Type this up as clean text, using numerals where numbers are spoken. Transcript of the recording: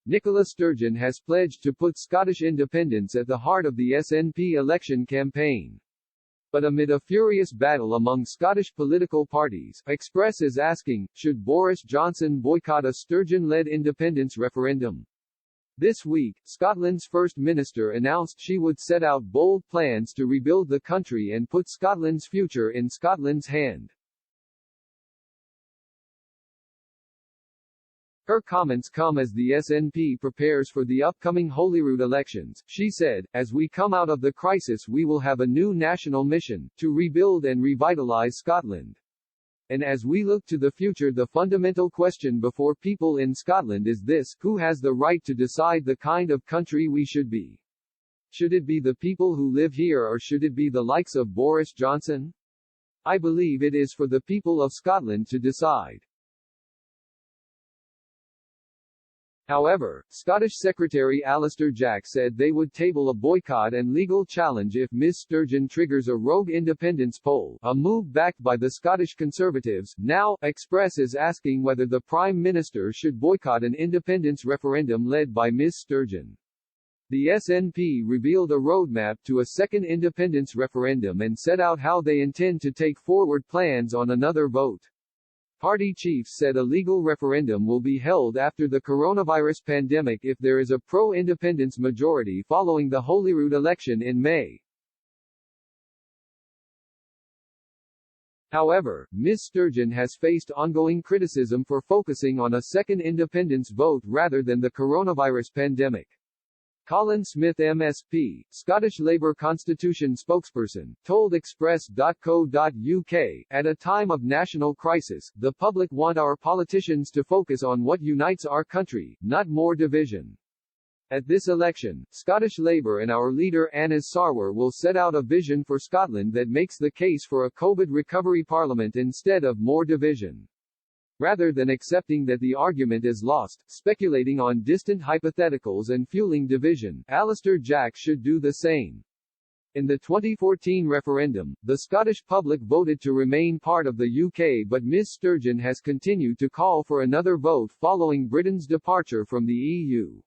Nicola Sturgeon has pledged to put Scottish independence at the heart of the SNP election campaign. But amid a furious battle among Scottish political parties, Express is asking, should Boris Johnson boycott a Sturgeon-led independence referendum? This week, Scotland's First Minister announced she would set out bold plans to rebuild the country and put Scotland's future in Scotland's hand. Her comments come as the SNP prepares for the upcoming Holyrood elections. She said, "As we come out of the crisis we will have a new national mission, to rebuild and revitalise Scotland. And as we look to the future, the fundamental question before people in Scotland is this: who has the right to decide the kind of country we should be? Should it be the people who live here, or should it be the likes of Boris Johnson? I believe it is for the people of Scotland to decide." However, Scottish Secretary Alister Jack said they would table a boycott and legal challenge if Ms Sturgeon triggers a rogue independence poll, a move backed by the Scottish Conservatives. Now, Express is asking whether the Prime Minister should boycott an independence referendum led by Ms Sturgeon. The SNP revealed a roadmap to a second independence referendum and set out how they intend to take forward plans on another vote. Party chiefs said a legal referendum will be held after the coronavirus pandemic if there is a pro-independence majority following the Holyrood election in May. However, Ms Sturgeon has faced ongoing criticism for focusing on a second independence vote rather than the coronavirus pandemic. Colin Smith MSP, Scottish Labour Constitution spokesperson, told Express.co.uk, "At a time of national crisis, the public want our politicians to focus on what unites our country, not more division. At this election, Scottish Labour and our leader Anas Sarwar will set out a vision for Scotland that makes the case for a COVID recovery parliament instead of more division. Rather than accepting that the argument is lost, speculating on distant hypotheticals and fueling division, Alister Jack should do the same." In the 2014 referendum, the Scottish public voted to remain part of the UK, but Ms Sturgeon has continued to call for another vote following Britain's departure from the EU.